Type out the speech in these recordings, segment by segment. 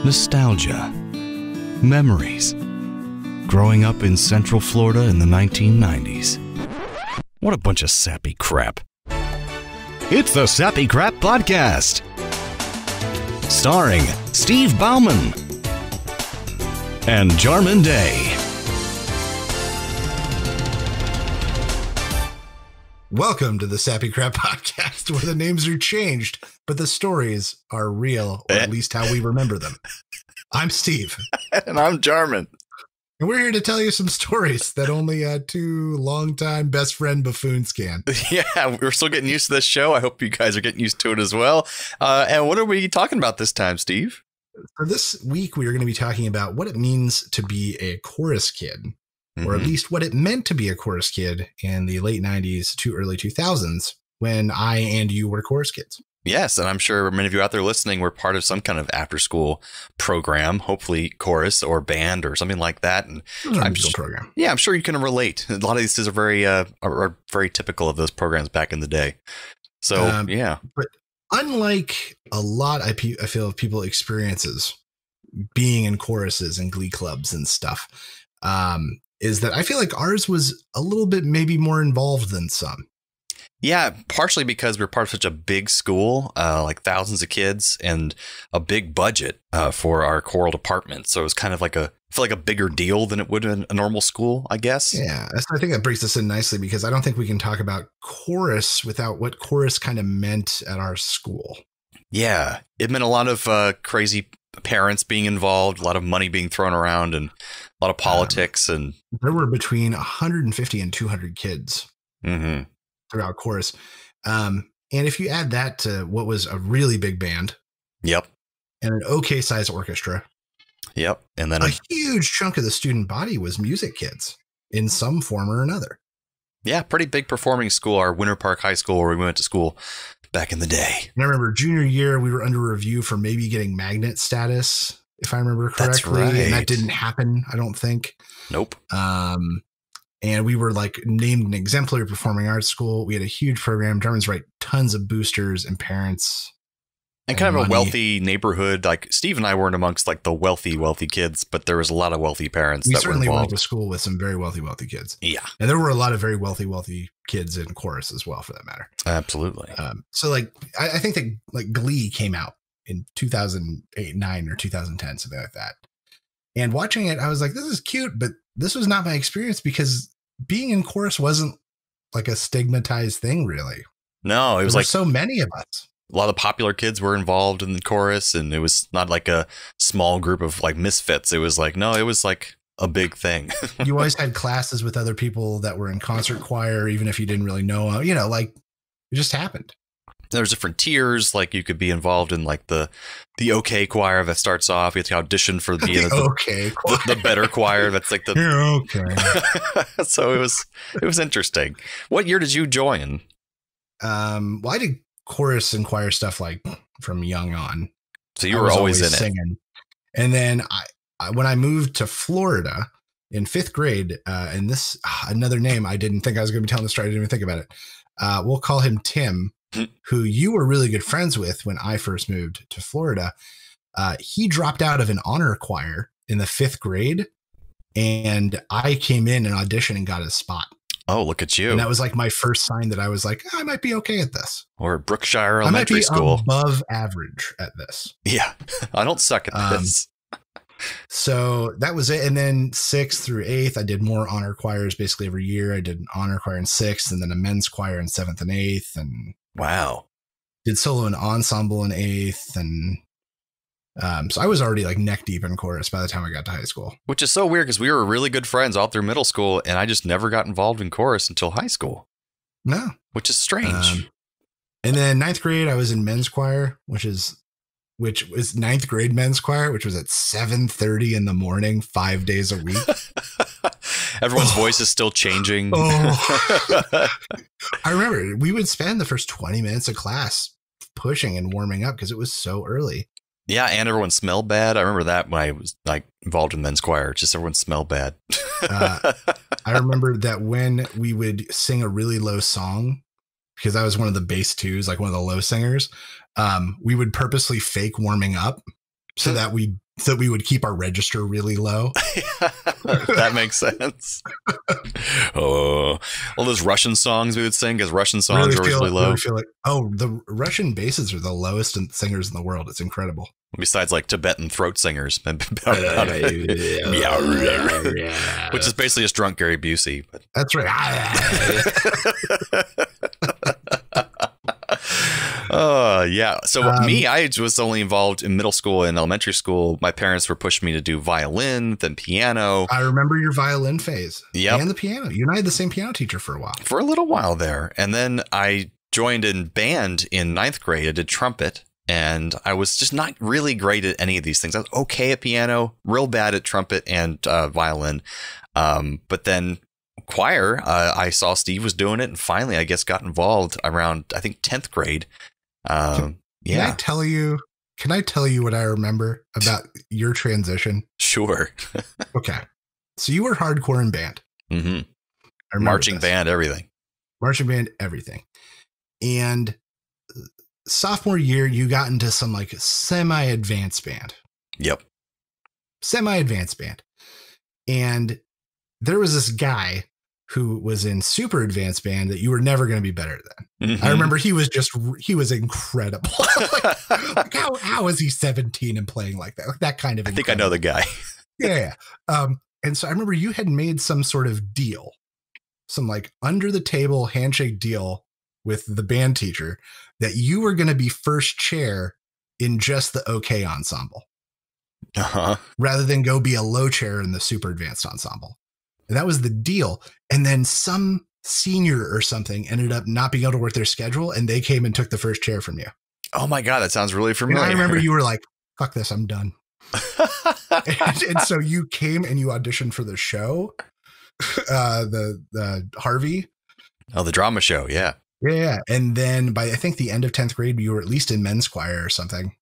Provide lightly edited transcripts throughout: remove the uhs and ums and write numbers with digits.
nostalgia, memories, growing up in Central Florida in the 1990s. What a bunch of sappy crap. It's the Sappy Crap Podcast, starring Steve Bauman and Jarman Day. Welcome to the Sappy Crap Podcast, where the names are changed, but the stories are real, or at least how we remember them. I'm Steve. And I'm Jarman. And we're here to tell you some stories that only two longtime best friend buffoons can. Yeah, we're still getting used to this show. I hope you guys are getting used to it as well. And what are we talking about this time, Steve? For this week, we are going to be talking about what it means to be a chorus kid. Or at least what it meant to be a chorus kid in the late 90s to early 2000s when I and you were chorus kids. Yes, and I'm sure many of you out there listening were part of some kind of after-school program, hopefully chorus or band or something like that. And I'm sure you can relate. A lot of these are very typical of those programs back in the day. So, yeah. But unlike a lot, I feel of people experiences being in choruses and glee clubs and stuff, is that I feel like ours was a little bit maybe more involved than some. Yeah, partially because we're part of such a big school, like thousands of kids and a big budget for our choral department. So it was kind of like a bigger deal than it would in a normal school, I guess. Yeah, I think that brings us in nicely because I don't think we can talk about chorus without what chorus kind of meant at our school. Yeah, it meant a lot of crazy parents being involved, a lot of money being thrown around, and a lot of politics. And there were between 150 and 200 kids throughout chorus. And if you add that to what was a really big band, yep, and an okay size orchestra, yep, and then a huge chunk of the student body was music kids in some form or another. Yeah, pretty big performing school. Our Winter Park High School, where we went to school back in the day. And I remember junior year, we were under review for maybe getting magnet status, if I remember correctly. That's right. And that didn't happen, I don't think. Nope. And we were like named an exemplary performing arts school. We had a huge program. Jarman's right. Tons of boosters and parents. And kind of money. A wealthy neighborhood. Like Steve and I weren't amongst like the wealthy kids, but there was a lot of wealthy parents that were involved. We certainly went to school with some very wealthy kids. Yeah. And there were a lot of very wealthy kids in chorus as well, for that matter. Absolutely. So like, I think that like Glee came out in 2008, 9 or 2010, something like that. And watching it, I was like, this is cute, but this was not my experience because being in chorus wasn't like a stigmatized thing, really. No, it was like so many of us. A lot of popular kids were involved in the chorus, and it was not like a small group of like misfits. It was like, no, it was like a big thing. You always had classes with other people that were in concert choir, even if you didn't really know, like it just happened. There's different tiers. Like you could be involved in like the okay choir that starts off. You have to audition for being the better choir. That's like the okay. So it was interesting. What year did you join? Well, I did chorus and choir stuff like from young on. So you were always in singing. And then I when I moved to Florida in 5th grade, and this another name I didn't think I was going to be telling the story. I didn't even think about it. We'll call him Tim, who you were really good friends with when I first moved to Florida. He dropped out of an honor choir in the 5th grade, and I came in and auditioned and got his spot. Oh, look at you. And that was like my first sign that I was like, I might be okay at this. Or Brookshire Elementary School. Above average at this. Yeah, I don't suck at this. So that was it. And then 6th through 8th, I did more honor choirs basically every year. I did an honor choir in 6th and then a men's choir in 7th and 8th. And wow. Did solo and ensemble in 8th. And so I was already like neck deep in chorus by the time I got to high school. Which is so weird because we were really good friends all through middle school, and I just never got involved in chorus until high school. No. Which is strange. And then 9th grade, I was in men's choir, which was 9th grade men's choir, which was at 7:30 in the morning, 5 days a week. Everyone's voice is still changing. I remember we would spend the first 20 minutes of class pushing and warming up because it was so early. Yeah, and everyone smelled bad. I remember that when I was like involved in men's choir. Just everyone smelled bad. I remember that when we would sing a really low song, because I was one of the bass twos, like one of the low singers, we would purposely fake warming up so that we so we would keep our register really low. That makes sense. Oh, all those Russian songs we would sing, because Russian songs are always really low. Really feel like, oh, the Russian basses are the lowest singers in the world. It's incredible. Besides, like Tibetan throat singers, which is basically just drunk Gary Busey. But. That's right. Yeah. So I was only involved in middle school and elementary school. My parents were pushing me to do violin, then piano. I remember your violin phase. Yeah. And the piano. You and I had the same piano teacher for a while. For a little while there. And then I joined in band in 9th grade. I did trumpet. And I was just not really great at any of these things. I was okay at piano, real bad at trumpet and violin. But then choir, I saw Steve was doing it, and finally, I guess, got involved around, I think, 10th grade. Can I tell you what I remember about your transition? Sure. Okay. So you were hardcore in band. Mm-hmm. Marching band, everything. Marching band, everything. And sophomore year, you got into some like semi-advanced band. Yep. Semi-advanced band. And there was this guy who was in super advanced band that you were never going to be better than. Mm-hmm. I remember he was incredible. like how is he 17 and playing like that? Like that kind of. I think I know the guy. Yeah. And so I remember you had made some sort of deal, some like under the table handshake deal with the band teacher that you were going to be first chair in just the OK ensemble. Rather than go be a low chair in the super advanced ensemble. And that was the deal. And then some senior or something ended up not being able to work their schedule, and they came and took the first chair from you. Oh my God, that sounds really familiar. And I remember you were like, fuck this, I'm done. and so you came and you auditioned for the show, the Harvey. Oh, the drama show. Yeah. Yeah. And then by, I think, the end of 10th grade, you were at least in men's choir or something.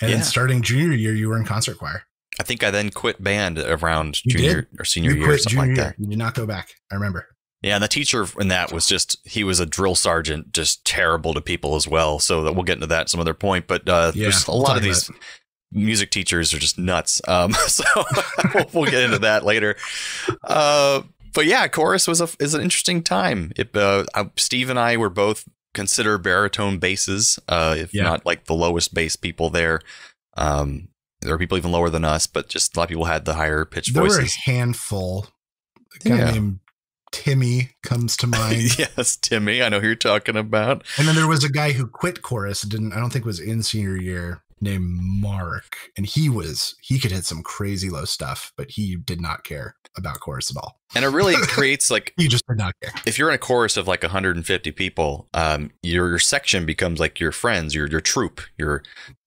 And then starting junior year, you were in concert choir. I think I then quit band around junior or senior year or something like that. You did not go back. I remember. Yeah. And the teacher in that was he was a drill sergeant, just terrible to people as well. So we'll get into that at some other point. But there's a lot of these music teachers are just nuts. So we'll get into that later. But yeah, chorus is an interesting time. Steve and I were both considered baritone basses, if not like the lowest bass people there. There are people even lower than us, but just a lot of people had the higher pitched voices. There were a handful. A guy named Timmy comes to mind. Yes, Timmy. I know who you're talking about. And then there was a guy who quit chorus, I don't think was in senior year, named Mark. And he could hit some crazy low stuff, but he did not care about chorus at all. And it really creates like he just did not care. If you're in a chorus of like 150 people, your section becomes like your friends, your troop,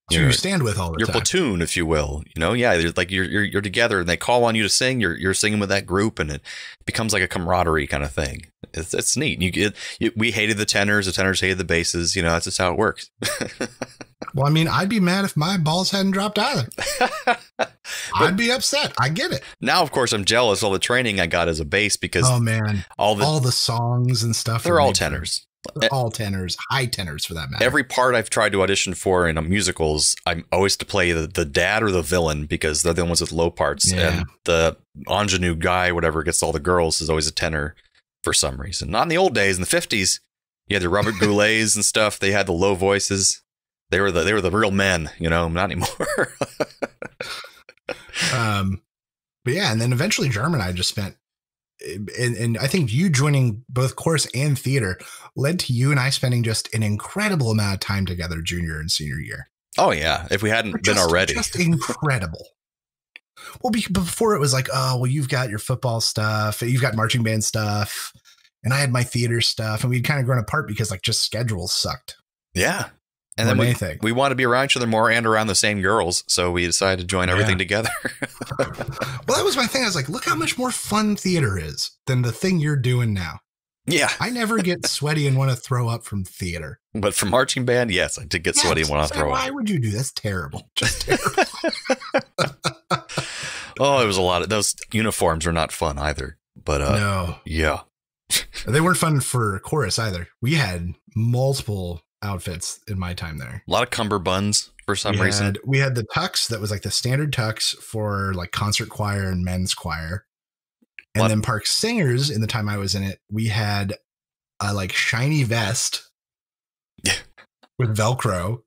you stand with all the time. Your platoon, if you will. You're together, and they call on you to sing. You're singing with that group, and it becomes like a camaraderie kind of thing. It's neat. We hated the tenors. The tenors hated the basses. That's just how it works. Well, I mean, I'd be mad if my balls hadn't dropped either. I'd be upset. I get it. Now, of course, I'm jealous of all the training I got as a bass because all the songs and stuff. They're all tenors. All tenors, high tenors for that matter. Every part I've tried to audition for in musicals, I'm always to play the dad or the villain because they're the ones with low parts. Yeah. And the ingenue guy, whatever, gets all the girls is always a tenor for some reason. Not in the old days. In the 50s, you had the Robert Goulets and stuff. They had the low voices. They were the real men, not anymore. But yeah, and then eventually Jarman and I just spent. And I think you joining both chorus and theater led to you and I spending just an incredible amount of time together junior and senior year. Oh, yeah. If we hadn't been already. Just incredible. Well, before it was like, oh, well, you've got your football stuff. You've got marching band stuff. And I had my theater stuff. And we'd kind of grown apart because like just schedules sucked. Yeah. And then we want to be around each other more and around the same girls. So we decided to join everything together. Well, that was my thing. I was like, look how much more fun theater is than the thing you're doing now. Yeah. I never get sweaty and want to throw up from theater. But from marching band, yes, I did get sweaty and want to throw up. Why would you do that? That's terrible. Just terrible. Oh, it was a lot of those uniforms are not fun either. But no. Yeah. They weren't fun for chorus either. We had multiple outfits in my time there. A lot of cummerbunds for some reason. We had the tux that was like the standard tux for like concert choir and men's choir. And then Park Singers, in the time I was in it, we had a like shiny vest with Velcro,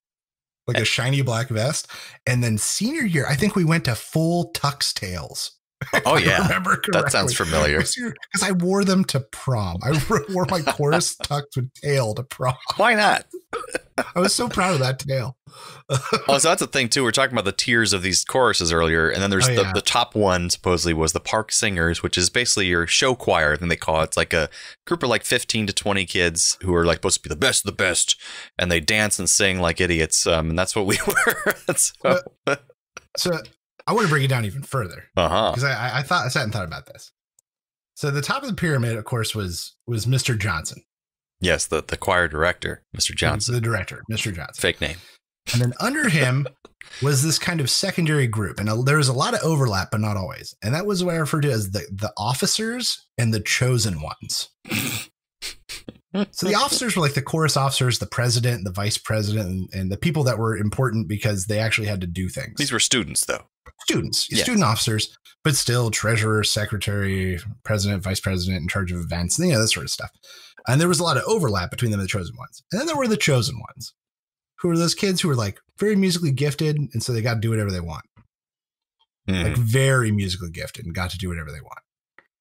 like a shiny black vest. And then senior year, I think we went to full tux tails. Oh, yeah. That sounds familiar. Because I wore them to prom. I wore my chorus tux with tail to prom. Why not? I was so proud of that tail. Oh, so that's the thing, too. We're talking about the tiers of these choruses earlier. And then there's the top one, supposedly, was the Park Singers, which is basically your show choir, I think they call it. It's like a group of like 15 to 20 kids who are like supposed to be the best of the best. And they dance and sing like idiots. And that's what we were. So I want to break it down even further. Because I sat and thought about this. So the top of the pyramid, of course, was Mr. Johnson. Yes, the choir director, Mr. Johnson. The director, Mr. Johnson. Fake name. And then under him was this kind of secondary group. And there was a lot of overlap, but not always. And that was what I referred to as the officers and the chosen ones. So the officers were like the chorus officers, the president, the vice president, and the people that were important because they actually had to do things. These were students, though. Student officers, but still treasurer, secretary, president, vice president in charge of events, that sort of stuff. And there was a lot of overlap between them and the chosen ones. And then there were the chosen ones, who were those kids who were like very musically gifted. And so they got to do whatever they want. Like very musically gifted and got to do whatever they want.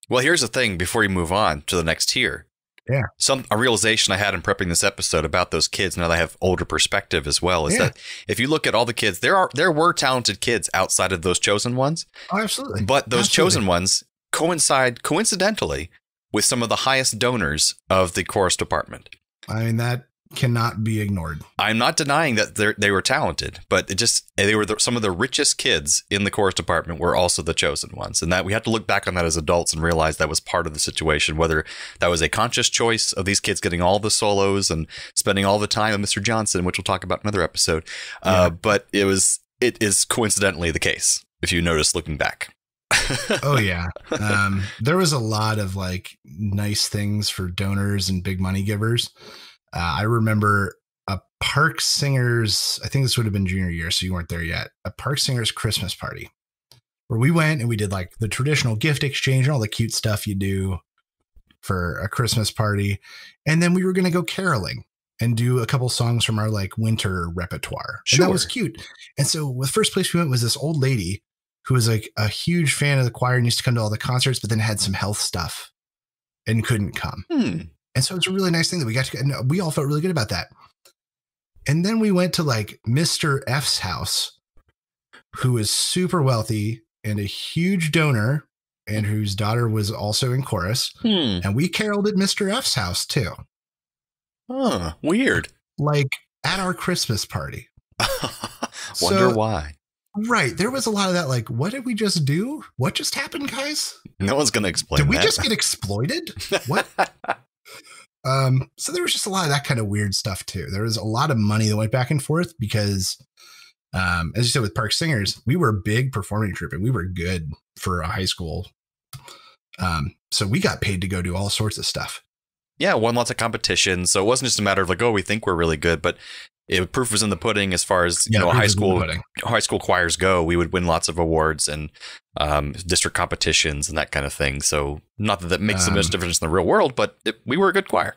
Well, here's the thing before you move on to the next tier. Yeah. A realization I had in prepping this episode about those kids, now that I have older perspective as well, is that if you look at all the kids, there were talented kids outside of those chosen ones. Oh, absolutely. But those chosen ones coincide coincidentally with some of the highest donors of the chorus department. I mean, that cannot be ignored. I'm not denying that they were talented, but they were some of the richest kids in the chorus department were also the chosen ones. And that we have to look back on that as adults and realize that was part of the situation, whether that was a conscious choice of these kids getting all the solos and spending all the time with Mr. Johnson, which we'll talk about in another episode. But it is coincidentally the case, if you notice looking back. Oh, yeah. There was a lot of like nice things for donors and big money givers. I remember a Park Singers, I think this would have been junior year, so you weren't there yet, a Park Singers Christmas party where we went and we did like the traditional gift exchange and all the cute stuff you do for a Christmas party. And then we were going to go caroling and do a couple songs from our like winter repertoire. Sure. And that was cute. And so the first place we went was this old lady who was like a huge fan of the choir and used to come to all the concerts, but then had some health stuff and couldn't come. And so it's a really nice thing that we got to, and we all felt really good about that. And then we went to like Mr. F's house, who is super wealthy and a huge donor and whose daughter was also in chorus. And we caroled at Mr. F's house too. Huh, weird. Like at our Christmas party. Wonder why. Right. There was a lot of that. Like, what did we just do? What just happened, guys? No one's going to explain that. Did we just get exploited? What? So there was just a lot of that kind of weird stuff too. There was a lot of money that went back and forth because, as you said, with Park Singers, we were a big performing troupe and we were good for a high school. So we got paid to go do all sorts of stuff. Yeah. Won lots of competitions. So it wasn't just a matter of like, oh, we think we're really good, but proof was in the pudding as far as, high school choirs go. We would win lots of awards and district competitions and that kind of thing. So not that makes the most difference in the real world, but we were a good choir.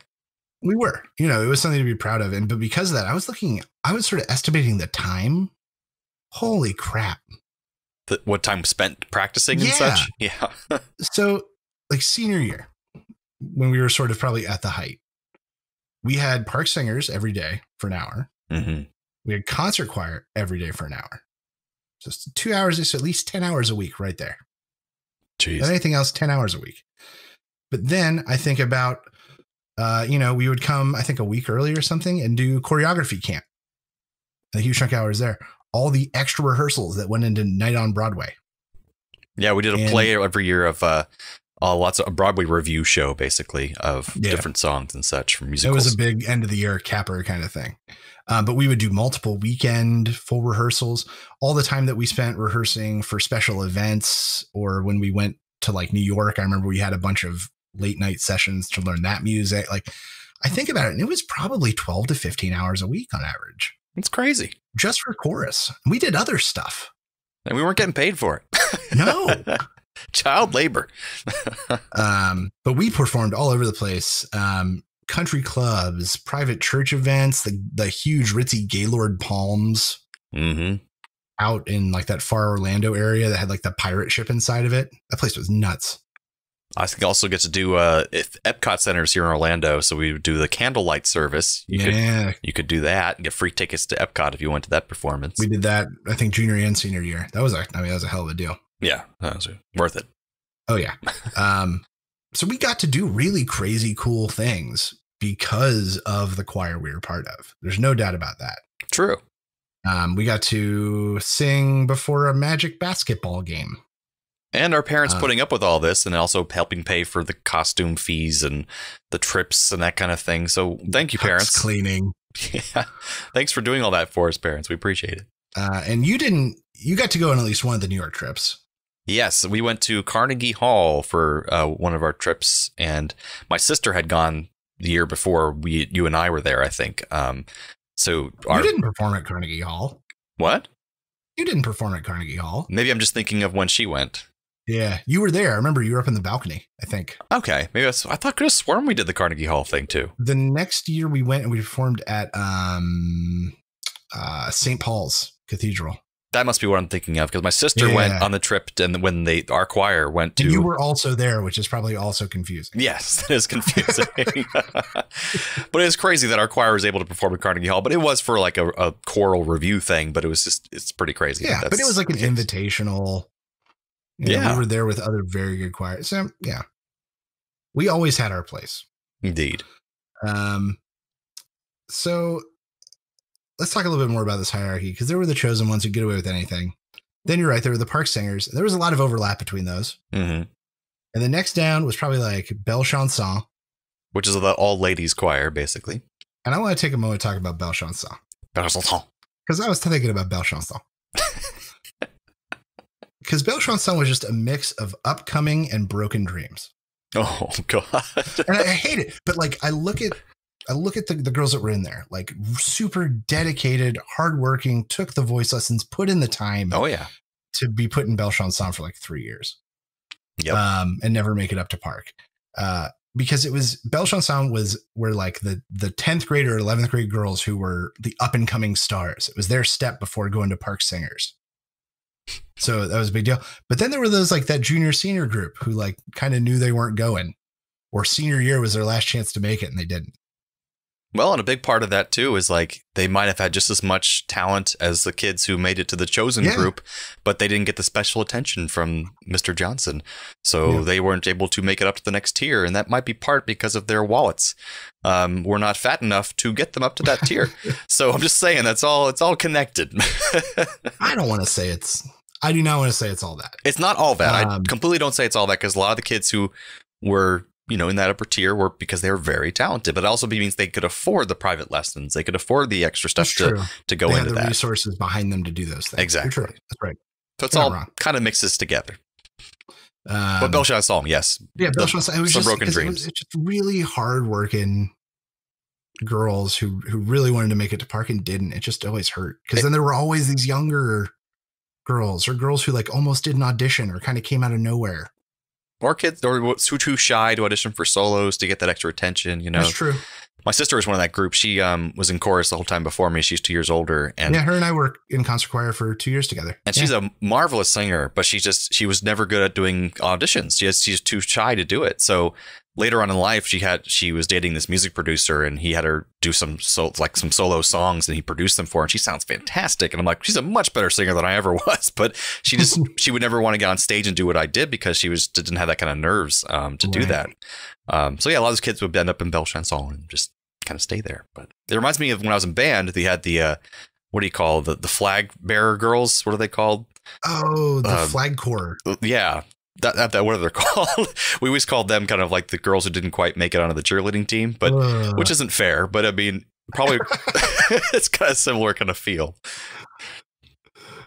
We were, it was something to be proud of. But because of that, I was sort of estimating the time. Holy crap. What time spent practicing and such? Yeah. So like senior year, when we were sort of probably at the height, we had Park Singers every day for an hour. We had concert choir every day for an hour. Just 2 hours, so at least 10 hours a week right there. Jeez. And anything else, 10 hours a week. But then I think about, we would come, I think a week early or something and do choreography camp. And a huge chunk of hours there. All the extra rehearsals that went into Night on Broadway. Yeah, we did a play every year of lots of a Broadway review show, basically, of different songs and such from musicals. It was a big end of the year capper kind of thing. But we would do multiple weekend full rehearsals. All the time that we spent rehearsing for special events, or when we went to like New York, I remember we had a bunch of late night sessions to learn that music. Like I think about it, and it was probably 12 to 15 hours a week on average. It's crazy. Just for chorus. We did other stuff. And we weren't getting paid for it. No. Child labor. But we performed all over the place. Country clubs, private church events, the huge ritzy Gaylord Palms out in like that far Orlando area that had like the pirate ship inside of it. That place was nuts. I think also get to do if Epcot Center's here in Orlando, so we would do the candlelight service. You could do that and get free tickets to Epcot if you went to that performance. We did that, I think, junior and senior year. That was a hell of a deal. Yeah, that was worth it. Oh yeah. So we got to do really crazy cool things because of the choir we were part of. There's no doubt about that. True. We got to sing before a Magic basketball game. And our parents putting up with all this and also helping pay for the costume fees and the trips and that kind of thing. So thank you, parents. Cleaning. Yeah. Thanks for doing all that for us, parents. We appreciate it. And you got to go on at least one of the New York trips. Yes, we went to Carnegie Hall for one of our trips, and my sister had gone the year before you and I were there, I think. You didn't perform at Carnegie Hall. What? You didn't perform at Carnegie Hall. Maybe I'm just thinking of when she went. Yeah, you were there. I remember you were up in the balcony, I think. Okay, maybe I thought I could have sworn we did the Carnegie Hall thing too. The next year we went and we performed at St. Paul's Cathedral. That must be what I'm thinking of because my sister went on the trip and when our choir went to. And you were also there, which is probably also confusing. Yes, that is confusing. But it's crazy that our choir was able to perform at Carnegie Hall, but it was for like a choral review thing, but it's pretty crazy. Yeah, but it was like an invitational. We were there with other very good choirs. So yeah, we always had our place. Indeed. So let's talk a little bit more about this hierarchy because there were the chosen ones who get away with anything. Then you're right. There were the park singers. There was a lot of overlap between those. Mm-hmm. And the next down was probably like Belle Chanson, which is the all ladies choir, basically. And I want to take a moment to talk about Belle Chanson. Belle Chanson. Because I was thinking about Belle Chanson. Because Belle Chanson was just a mix of upcoming and broken dreams. Oh, God. And I hate it. But like, I look at the girls that were in there, like super dedicated, hardworking, took the voice lessons, put in the time. Oh, yeah. To be put in Belle Chanson for like 3 years. Yep. And never make it up to park. Because it was Belle Chanson were like the 10th grade or 11th grade girls who were the up and coming stars. It was their step before going to park singers. So that was a big deal. But then there were those like that junior senior group who like kind of knew they weren't going, or senior year was their last chance to make it and they didn't. Well, and a big part of that, too, is like they might have had just as much talent as the kids who made it to the chosen group, but they didn't get the special attention from Mr. Johnson. So they weren't able to make it up to the next tier. And that might be part because of their wallets. We're not fat enough to get them up to that tier. So I'm just saying it's all connected. I do not want to say it's all that. It's not all that. I completely don't say it's all that because a lot of the kids who were in that upper tier were because they were very talented, but it also means they could afford the private lessons. They could afford the extra stuff to go into that. They had the resources behind them to do those things. Exactly. True. That's right. So it's all kind of mixes together. But Belle Chanson, yes. Yeah, Belle Chanson. It was some just broken dreams. It's just really hardworking girls who really wanted to make it to park and didn't. It just always hurt because then there were always these younger girls or girls who like almost did an audition or kind of came out of nowhere. Or kids or were too shy to audition for solos to get that extra attention, That's true. My sister was one of that group. She was in chorus the whole time before me. She's 2 years older. And her and I were in concert choir for 2 years together. And she's a marvelous singer, but she was never good at doing auditions. She's too shy to do it. So later on in life, she was dating this music producer and he had her do some solo songs and he produced them for her. And she sounds fantastic. And I'm like, she's a much better singer than I ever was. But she would never want to get on stage and do what I did because she didn't have that kind of nerves to do that. So yeah, a lot of those kids would end up in Belle Chanson and just kind of stay there. But it reminds me of when I was in band, they had the what do you call the flag bearer girls? What are they called? Oh, the flag corps. Yeah. That what are they called? We always called them kind of like the girls who didn't quite make it onto the cheerleading team, but which isn't fair. But I mean, probably it's kind of similar kind of feel.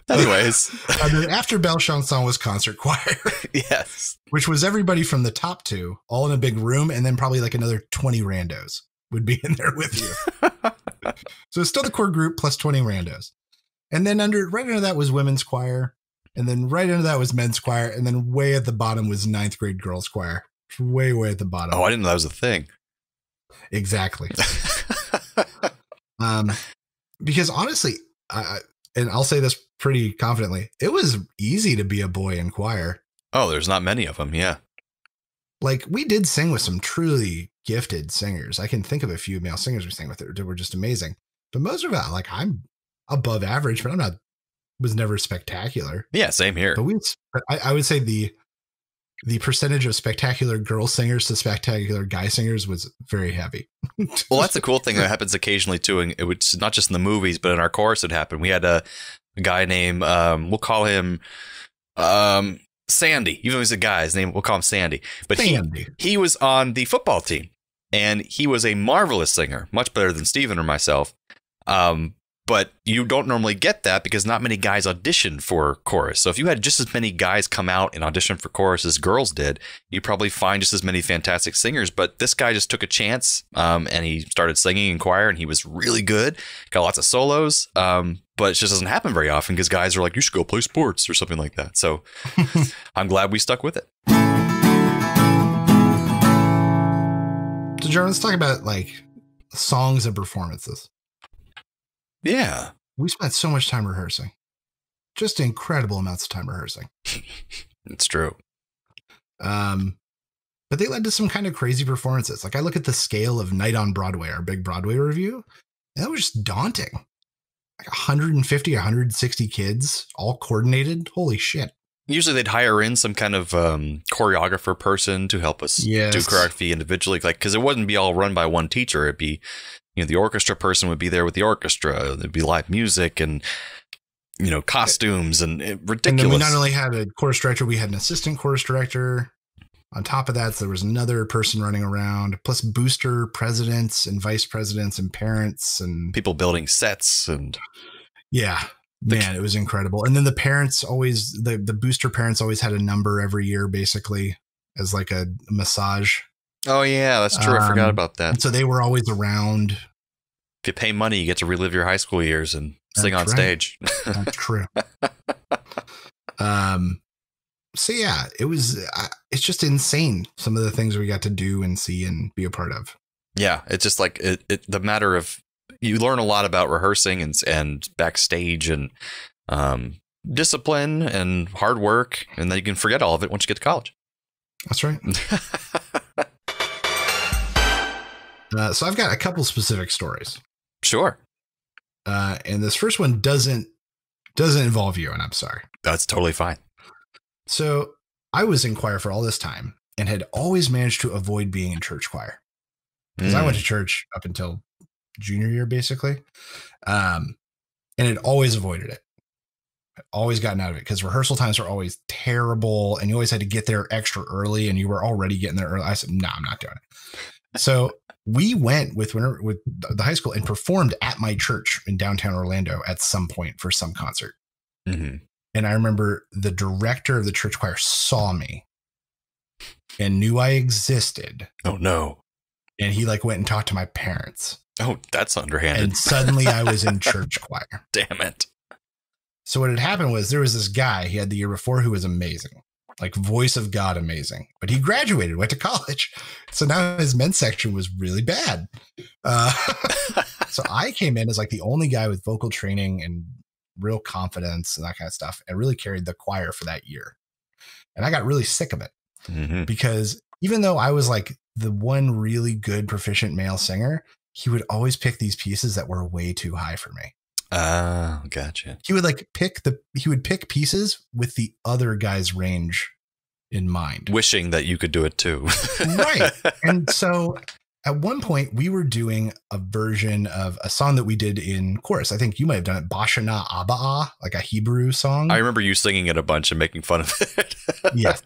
Anyways, after Belle Chanson was concert choir. Yes, which was everybody from the top two all in a big room, and then probably like another 20 randos. would be in there with you. So it's still the core group plus 20 randos. And then right under that was women's choir. And then right under that was men's choir. And then way at the bottom was 9th grade girls choir. Way at the bottom. Oh, I didn't know that was a thing. Exactly. Because honestly, and I'll say this pretty confidently, it was easy to be a boy in choir. Oh, there's not many of them. Yeah. Like we did sing with some truly gifted singers. I can think of a few male singers we sang with that were just amazing. But most of it, like I'm above average, but was never spectacular. Yeah, same here. But I would say the percentage of spectacular girl singers to spectacular guy singers was very heavy. Well, that's a cool thing that happens occasionally too. And it was not just in the movies, but in our chorus it happened. We had a guy named, we'll call him Sandy. Even though he's a guy, his name, we'll call him Sandy. But he was on the football team and he was a marvelous singer, much better than Steven or myself. But you don't normally get that because not many guys audition for chorus. So if you had just as many guys come out and audition for chorus as girls did, you probably find just as many fantastic singers. But this guy just took a chance and he started singing in choir and he was really good. Got lots of solos. But it just doesn't happen very often because guys are like, you should go play sports or something like that. So I'm glad we stuck with it. So, Jarman, let's talk about like songs and performances. Yeah. We spent so much time rehearsing. Just incredible amounts of time rehearsing. It's true. But they led to some kind of crazy performances. Like I look at the scale of Night on Broadway, our big Broadway review, and that was just daunting. Like 150, 160 kids, all coordinated. Holy shit. Usually they'd hire in some kind of choreographer person to help us do choreography individually. Like, because it wouldn't be all run by one teacher. It'd be, the orchestra person would be there with the orchestra. There'd be live music and, costumes and ridiculous. And then we not only had a chorus director, we had an assistant chorus director. On top of that, so there was another person running around, plus booster presidents and vice presidents and parents and people building sets and man, it was incredible. And then the parents always, the booster parents always had a number every year, basically as like a massage. Oh yeah, that's true. I forgot about that. And so they were always around. If you pay money, you get to relive your high school years and sing on stage. That's true. So yeah, it's just insane. Some of the things we got to do and see and be a part of. Yeah. It's just like the matter of, you learn a lot about rehearsing and backstage and discipline and hard work. And then you can forget all of it once you get to college. That's right. So I've got a couple specific stories. Sure. And this first one doesn't involve you, and I'm sorry. That's totally fine. So I was in choir for all this time and had always managed to avoid being in church choir because I went to church up until junior year, basically. And had always avoided it. I'd always gotten out of it because rehearsal times were always terrible and you always had to get there extra early and you were already getting there early. I said, no, I'm not doing it. So we went with the high school and performed at my church in downtown Orlando at some point for some concert. Mm-hmm. And I remember the director of the church choir saw me and knew I existed. Oh, no. And he went and talked to my parents. Oh, that's underhanded. And suddenly I was in church choir. Damn it. So what had happened was there was this guy he had the year before who was amazing, like voice of God, amazing. But he graduated, went to college. So now his men's section was really bad. So I came in as the only guy with vocal training and real confidence and that kind of stuff, and really carried the choir for that year. And I got really sick of it because even though I was the one really good proficient male singer, he would always pick these pieces that were way too high for me. Oh, gotcha. He would pick pieces with the other guy's range in mind, wishing that you could do it too. Right. And so at one point we were doing a version of a song that we did in chorus. I think you might have done it. Bashana Aba'a, like a Hebrew song. I remember you singing it a bunch and making fun of it. Yes,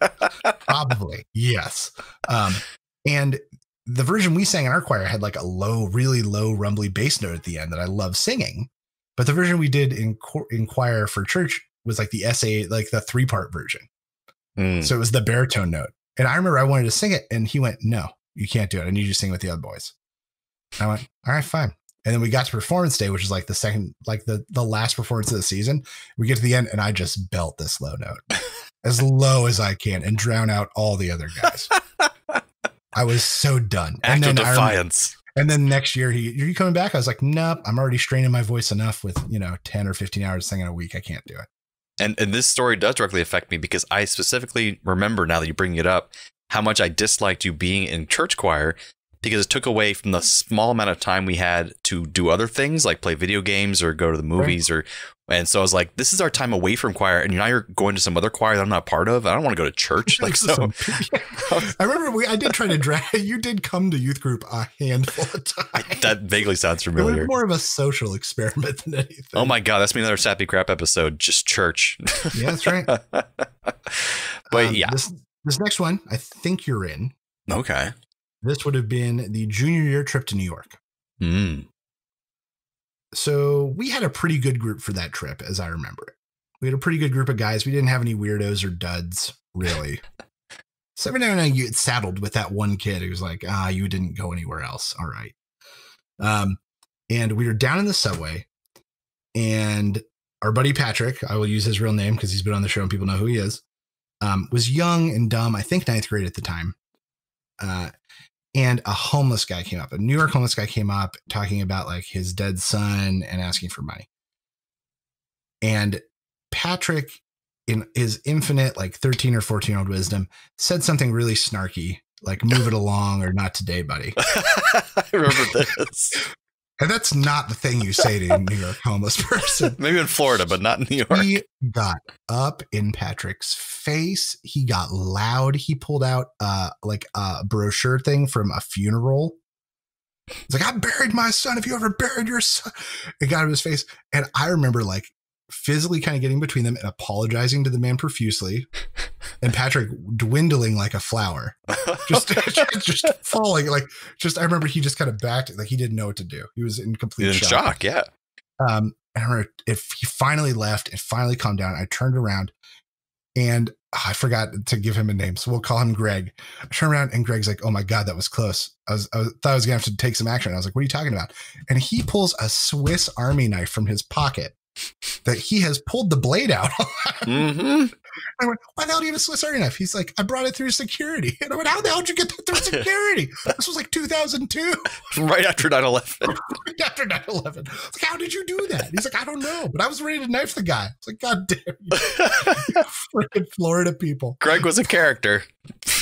probably. Yes. And the version we sang in our choir had a low, really low rumbly bass note at the end that I love singing. But the version we did in choir for church was the SA, the 3-part version. So it was the baritone note. And I remember I wanted to sing it and he went, no, you can't do it. I need you to sing with the other boys. I went, all right, fine. And then we got to performance day, which is like the second, like the last performance of the season. We get to the end and I just belt this low note as low as I can and drown out all the other guys. I was so done. Act of defiance. And then next year, are you coming back? I was like, nope, I'm already straining my voice enough with, 10 or 15 hours singing a week. I can't do it. And this story does directly affect me because I specifically remember, now that you bring it up, how much I disliked you being in church choir, because it took away from the small amount of time we had to do other things like play video games or go to the movies. Right. And so I was like, this is our time away from choir. And now you're going to some other choir that I'm not part of. I don't want to go to church. Like, so I remember I did try to drag, you did come to youth group a handful of times. That vaguely sounds familiar. It was more of a social experiment than anything. Oh my God. That's me another Sappy Crap episode. Just church. Yeah, that's right. But yeah. This next one, I think you're in. Okay. This would have been the junior year trip to New York. So we had a pretty good group for that trip, as I remember it. We had a pretty good group of guys. We didn't have any weirdos or duds, really. So every now and then you get saddled with that one kid who's like, you didn't go anywhere else. All right. And we were down in the subway, and our buddy Patrick, I will use his real name because he's been on the show and people know who he is, was young and dumb, I think 9th grade at the time. And a homeless guy came up, a New York homeless guy came up talking about like his dead son and asking for money. And Patrick, in his infinite, like 13 or 14-year-old wisdom, said something really snarky, like move it along or not today, buddy. I remember this. And that's not the thing you say to a New York homeless person. Maybe in Florida, but not in New York. He got up in Patrick's face. He got loud. He pulled out like a brochure thing from a funeral. It's like, I buried my son. Have you ever buried your son? It got in his face. And I remember like physically kind of getting between them and apologizing to the man profusely, and Patrick dwindling like a flower, just falling. Like, I remember he just kind of backed, like he didn't know what to do. He was in complete shock. Yeah. And I remember if he finally left, it finally calmed down. I turned around and I forgot to give him a name, so we'll call him Greg. I turned around and Greg's like, oh my God, that was close. I thought I was gonna have to take some action. I was like, what are you talking about? And he pulls a Swiss Army knife from his pocket that he has pulled the blade out on. I went, why the hell do you have a Swiss Army knife? He's like, I brought it through security. And I went, how the hell did you get that through security? This was like 2002. Right after 9/11. Right after 9/11. Like, how did you do that? He's like, I don't know, but I was ready to knife the guy. It's like, God damn you. Freaking Florida people. Greg was a character.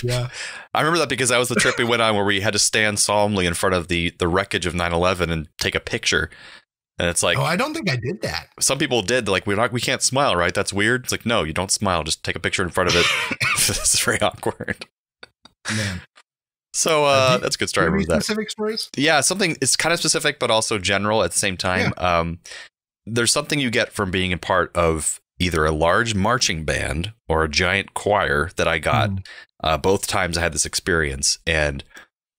Yeah. I remember that because that was the trip we went on where we had to stand solemnly in front of the wreckage of 9/11 and take a picture. And it's like, oh, I don't think I did that. Some people did. They're like, we can't smile, right? That's weird. It's like, no, you don't smile. Just take a picture in front of it. This is very awkward. Man. So that's a good story. Any specific stories? Yeah, something. It's kind of specific, but also general at the same time. Yeah. There's something you get from being a part of either a large marching band or a giant choir that I got. Both times I had this experience, and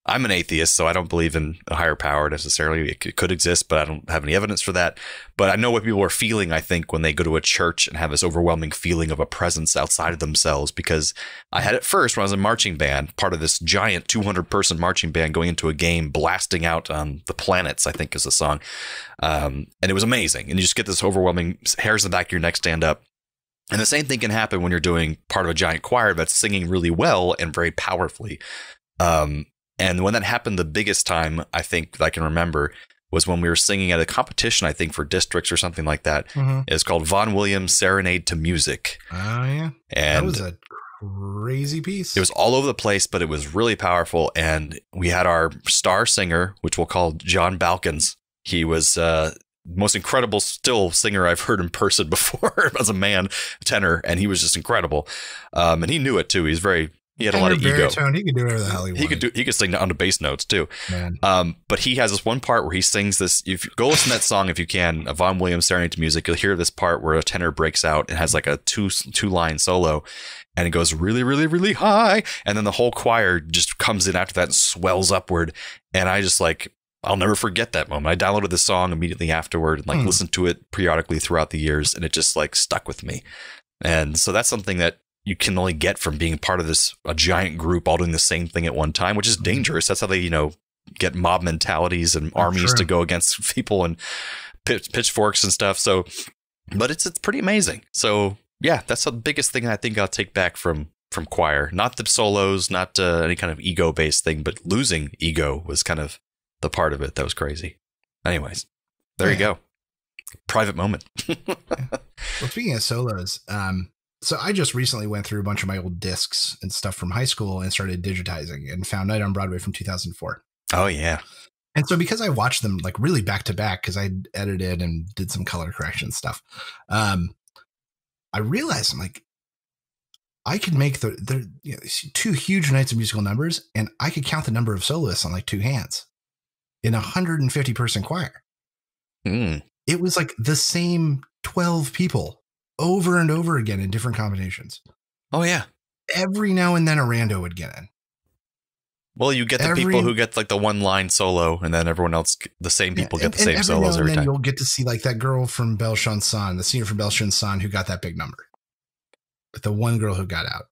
I'm an atheist, so I don't believe in a higher power necessarily. It could exist, but I don't have any evidence for that. But I know what people are feeling, I think, when they go to a church and have this overwhelming feeling of a presence outside of themselves, because I had it first when I was in marching band, part of this giant 200-person marching band going into a game, blasting out The Planets, I think is the song. And it was amazing. And you just get this overwhelming hairs in the back of your neck stand up. And the same thing can happen when you're doing part of a giant choir that's singing really well and very powerfully. And when that happened, the biggest time I think that I can remember was when we were singing at a competition, I think for districts or something like that. It's called Vaughan Williams' Serenade to Music. Oh, yeah. And that was a crazy piece. It was all over the place, but it was really powerful. And we had our star singer, which we'll call John Balkins. He was most incredible still singer I've heard in person before as a man, tenor. And he was just incredible. And he knew it, too. He had a lot of ego. He could do whatever the hell he wanted. He could sing on the bass notes too. Man. But he has this one part where he sings this. If you go listen to that song, if you can, Vaughan Williams' Serenade to Music, you'll hear this part where a tenor breaks out and has like a two-line solo, and it goes really, really, really high, and then the whole choir just comes in after that and swells upward. And I just I'll never forget that moment. I downloaded the song immediately afterward and listened to it periodically throughout the years, and it just stuck with me. And so that's something that you can only get from being part of a giant group all doing the same thing at one time, which is dangerous. That's how they, get mob mentalities and armies to go against people and pitchforks and stuff. So, but it's pretty amazing. So yeah, that's the biggest thing I think I'll take back from choir. Not the solos, not any kind of ego based thing, but losing ego was kind of the part of it that was crazy. Anyways, there you go. Private moment. Well, speaking of solos, so I just recently went through a bunch of my old discs and stuff from high school and started digitizing and found Night on Broadway from 2004. Oh, yeah. And so because I watched them like really back to back, because I edited and did some color correction stuff, I realized I'm like, I could make the two huge nights of musical numbers, and I could count the number of soloists on like two hands in a 150 person choir. It was like the same 12 people over and over again in different combinations. Oh, yeah. Every now and then a rando would get in. Well, you get the people who get like the one line solo, and then everyone else, the same people get the same solos every time. You'll get to see like that girl from Belle Chanson, the singer from Belle Chanson who got that big number. But the one girl who got out.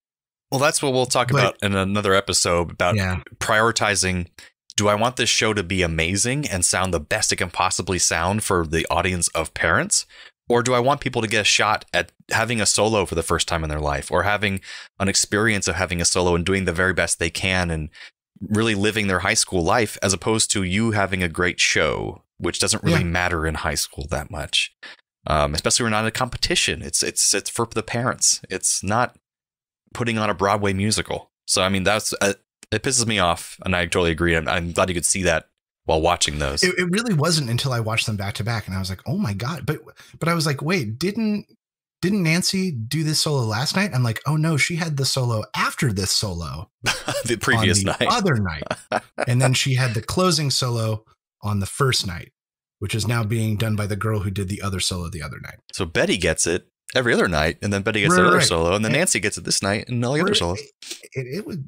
Well, that's what we'll talk about in another episode about prioritizing. Do I want this show to be amazing and sound the best it can possibly sound for the audience of parents? Or do I want people to get a shot at having a solo for the first time in their life, or having an experience of having a solo and doing the very best they can and really living their high school life, as opposed to you having a great show, which doesn't really matter in high school that much. Especially we're not in a competition. It's for the parents. It's not putting on a Broadway musical. So, I mean, that's it pisses me off. And I totally agree. I'm glad you could see that while watching those. It really wasn't until I watched them back to back. And I was like, oh my God. But I was like, wait, didn't Nancy do this solo last night? I'm like, oh no, she had the solo after this solo. The previous night. Other night. And then she had the closing solo on the first night, which is now being done by the girl who did the other solo the other night. So Betty gets it every other night, and then Betty gets the other solo, and then Nancy gets it this night, and all the other solos. It would,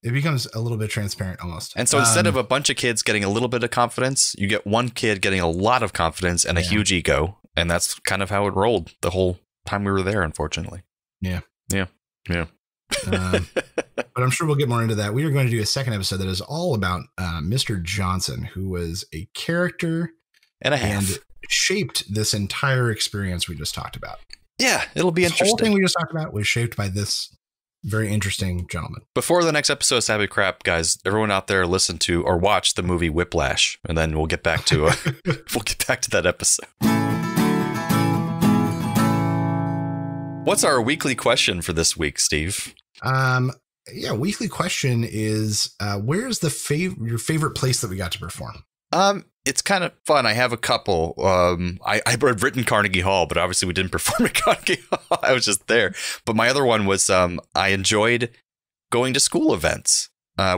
it becomes a little bit transparent almost. And so instead of a bunch of kids getting a little bit of confidence, you get one kid getting a lot of confidence and a huge ego. And that's kind of how it rolled the whole time we were there, unfortunately. Yeah. But I'm sure we'll get more into that. We are going to do a second episode that is all about Mr. Johnson, who was a character and a half, and shaped this entire experience we just talked about. Yeah, it'll be interesting. The whole thing we just talked about was shaped by this very interesting gentleman. Before the next episode of Sappy Crap, guys, everyone out there listen to or watch the movie Whiplash, and then we'll get back to that episode. What's our weekly question for this week, Steve? Weekly question is, where's your favorite place that we got to perform? It's kind of fun. I have a couple. I've written Carnegie Hall, but obviously we didn't perform at Carnegie Hall. I was just there. But my other one was I enjoyed going to school events.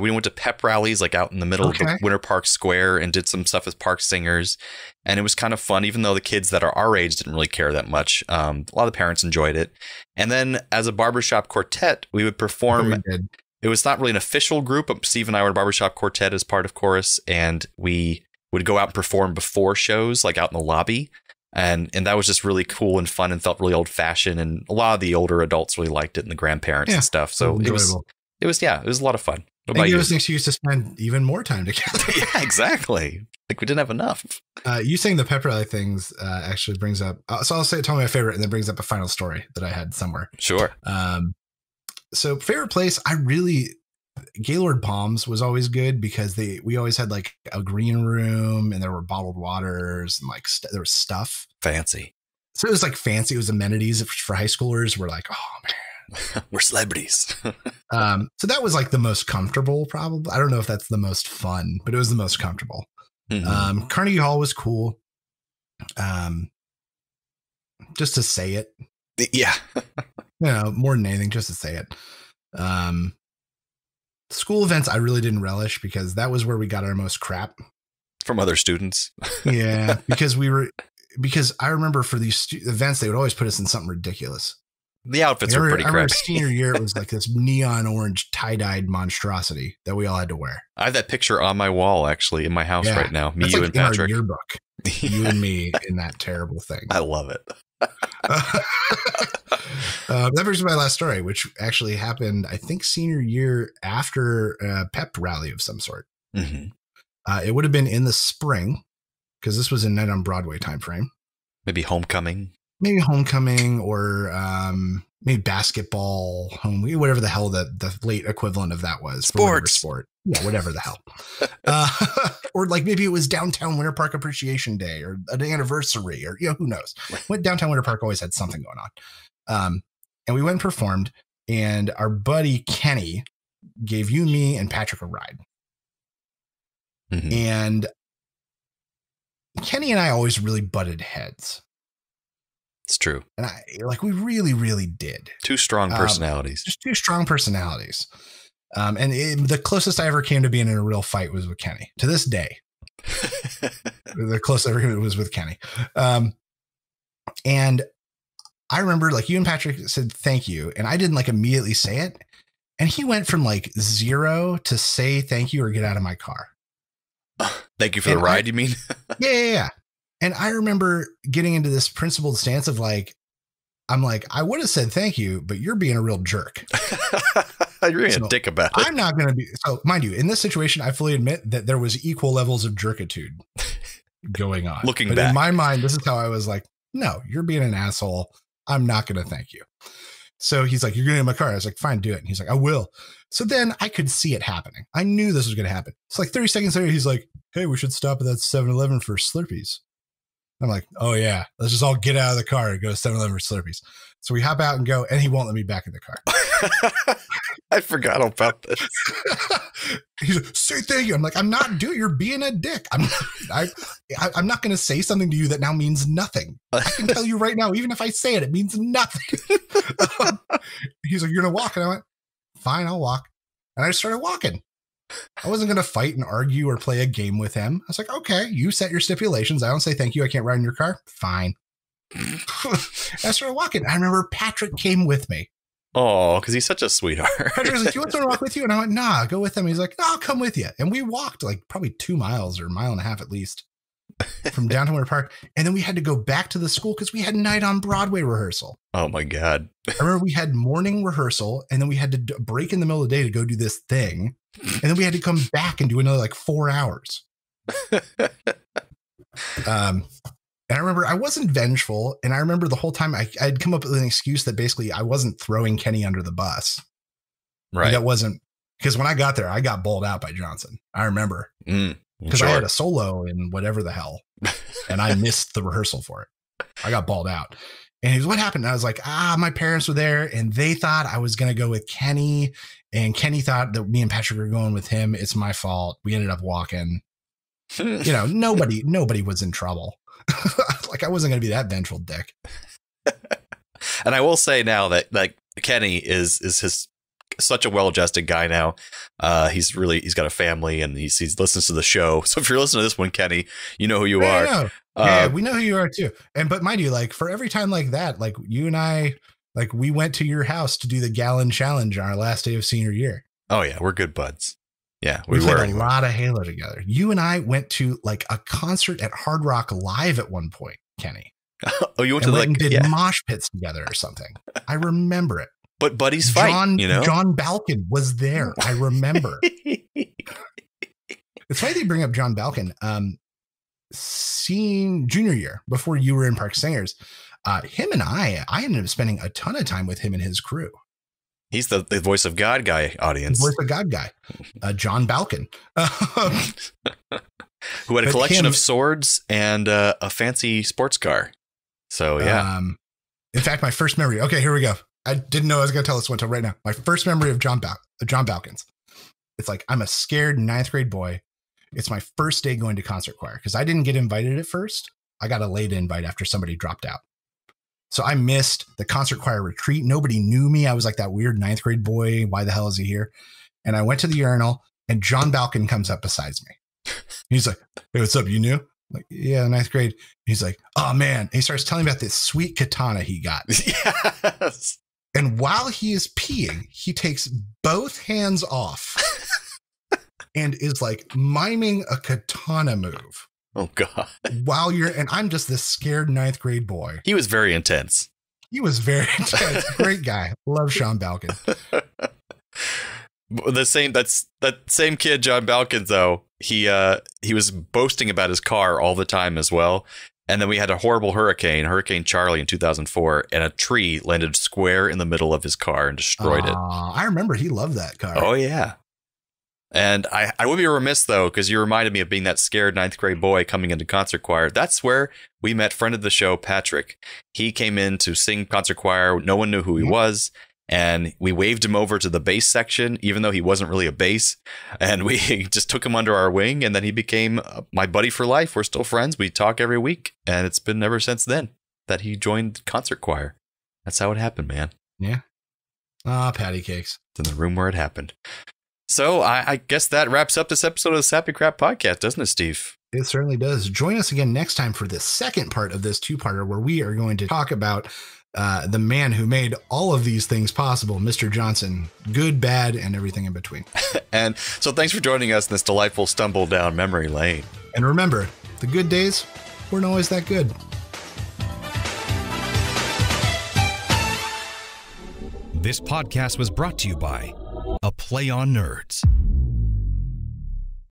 We went to pep rallies like out in the middle of the Winter Park Square and did some stuff as park singers. And it was kind of fun, even though the kids that are our age didn't really care that much. A lot of the parents enjoyed it. And then as a barbershop quartet, we would perform. It was not really an official group, but Steve and I were a barbershop quartet as part of chorus. And we would go out and perform before shows, like out in the lobby. And that was just really cool and fun and felt really old fashioned. And a lot of the older adults really liked it, and the grandparents and stuff. So it was a lot of fun. What about you? It was an excuse to spend even more time together. Yeah, exactly. Like we didn't have enough. You saying the pep rally things actually brings up. So I'll tell me my favorite, and then brings up a final story that I had somewhere. Sure. So favorite place, Gaylord Palms was always good because we always had like a green room, and there were bottled waters and like there was stuff fancy. So it was like fancy. It was amenities for high schoolers. We're like, oh man. We're celebrities. So that was like the most comfortable, probably. I don't know if that's the most fun, but it was the most comfortable. Mm-hmm. Carnegie Hall was cool. Just to say it. Yeah. More than anything, just to say it. School events, I really didn't relish because that was where we got our most crap. From other students. Yeah. Because I remember for these events, they would always put us in something ridiculous. The outfits were pretty crappy. Senior year, it was like this neon orange tie-dyed monstrosity that we all had to wear. I have that picture on my wall, actually, in my house right now. Me, you, and Patrick. In our yearbook. You and me in that terrible thing. I love it. That brings me to my last story, which actually happened, I think, senior year after a pep rally of some sort. Mm-hmm. It would have been in the spring because this was in Night on Broadway time frame. Maybe Homecoming. Maybe Homecoming or maybe basketball, whatever the hell the late equivalent of that was. Sports. Sport. Yeah, whatever the hell. Or like maybe it was Downtown Winter Park Appreciation Day or an anniversary or, who knows. Downtown Winter Park always had something going on. And we went and performed, and our buddy Kenny gave you, me, and Patrick a ride. Mm-hmm. And Kenny and I always really butted heads. It's true. And we really, really did. Two strong personalities. Just two strong personalities. And the closest I ever came to being in a real fight was with Kenny. To this day, the closest I ever came was with Kenny. And I remember you and Patrick said thank you, and I didn't immediately say it. And he went from 0 to say thank you or get out of my car. Thank you for the ride, you mean? Yeah. And I remember getting into this principled stance of I would have said thank you, but you're being a real jerk. You're being a dick about it. I'm not going to be. So mind you, in this situation, I fully admit that there was equal levels of jerkitude going on. Looking but back in my mind, this is how I was no, you're being an asshole. I'm not going to thank you. So he's like, you're going to get in my car. I was like, fine, do it. And he's like, I will. So then I could see it happening. I knew this was going to happen. It's 30 seconds later. He's like, hey, we should stop at that 7-Eleven for Slurpees. I'm like, oh yeah, let's just all get out of the car and go to 7-Eleven for Slurpees. So we hop out and go, and he won't let me back in the car. I forgot about this. He's like, say thank you. I'm like, I'm not doing. You're being a dick. I'm not going to say something to you that now means nothing. I can tell you right now, even if I say it, it means nothing. He's like, you're gonna walk, and I went, fine, I'll walk. And I started walking. I wasn't going to fight and argue or play a game with him. I was like, okay, you set your stipulations. I don't say thank you. I can't ride in your car. Fine. I started walking. I remember Patrick came with me. Oh, because he's such a sweetheart. Patrick was like, do you want to walk with you? And I went, nah, go with him. He's like, no, I'll come with you. And we walked probably 2 miles or 1.5 miles at least from downtown Winter Park. And then we had to go back to the school because we had Night on Broadway rehearsal. Oh my God. I remember we had morning rehearsal, and then we had to break in the middle of the day to go do this thing. And then we had to come back and do another 4 hours. And I remember I wasn't vengeful. And I remember the whole time I'd come up with an excuse that basically I wasn't throwing Kenny under the bus. Right. That wasn't, because when I got there, I got bowled out by Johnson. I remember because sure. I had a solo in whatever the hell, and I missed the rehearsal for it. I got balled out. And he was, what happened? And I was like, my parents were there, and they thought I was going to go with Kenny. And Kenny thought that me and Patrick were going with him. It's my fault. We ended up walking. Nobody was in trouble. I wasn't going to be that vengeful dick. And I will say now that Kenny is such a well-adjusted guy now. He's got a family, and he listens to the show. So if you're listening to this one, Kenny, you know who you are. No. Yeah, we know who you are too. But mind you, for every time like that, you and I, we went to your house to do the gallon challenge on our last day of senior year. Oh yeah, we're good buds. Yeah, we played a lot of Halo together. You and I went to a concert at Hard Rock Live at one point, Kenny. Oh, you went and did mosh pits together or something. I remember it. But buddies fight, John Balkin was there. I remember. It's funny that you bring up John Balkin. Junior year, before you were in Park Singers, him and I ended up spending a ton of time with him and his crew. He's the voice of God guy audience. Voice of God guy, John Balkin. Who had a collection of swords and a fancy sports car. So, yeah. In fact, my first memory. Okay, here we go. I didn't know I was going to tell this one until right now. My first memory of John Balkins. It's I'm a scared 9th grade boy. It's my first day going to concert choir because I didn't get invited at first. I got a late invite after somebody dropped out. So I missed the concert choir retreat. Nobody knew me. I was that weird 9th grade boy. Why the hell is he here? And I went to the urinal, and John Balkin comes up beside me. He's like, hey, what's up? You new? I'm like, yeah, 9th grade. He's like, oh man. And he starts telling me about this sweet katana he got. Yes. And while he is peeing, he takes both hands off and is miming a katana move. Oh God. And I'm just this scared 9th grade boy. He was very intense. He was very intense. Great guy. Love Sean Balkin. That same kid, John Balkin, though, he was boasting about his car all the time as well. And then we had a horrible Hurricane Charlie in 2004, and a tree landed square in the middle of his car and destroyed it. I remember he loved that car. Oh, yeah. And I would be remiss, though, because you reminded me of being that scared 9th grade boy coming into concert choir. That's where we met friend of the show, Patrick. He came in to sing concert choir. No one knew who he was. And we waved him over to the bass section, even though he wasn't really a bass. And we just took him under our wing. And then he became my buddy for life. We're still friends. We talk every week. And it's been ever since then that he joined concert choir. That's how it happened, man. Yeah. Patty cakes. It's in the room where it happened. So I guess that wraps up this episode of the Sappy Crap Podcast, doesn't it, Steve? It certainly does. Join us again next time for the second part of this two-parter, where we are going to talk about the man who made all of these things possible, Mr. Johnson. Good, bad, and everything in between. And so thanks for joining us in this delightful stumble down memory lane. And remember, the good days weren't always that good. This podcast was brought to you by A Play on Nerds.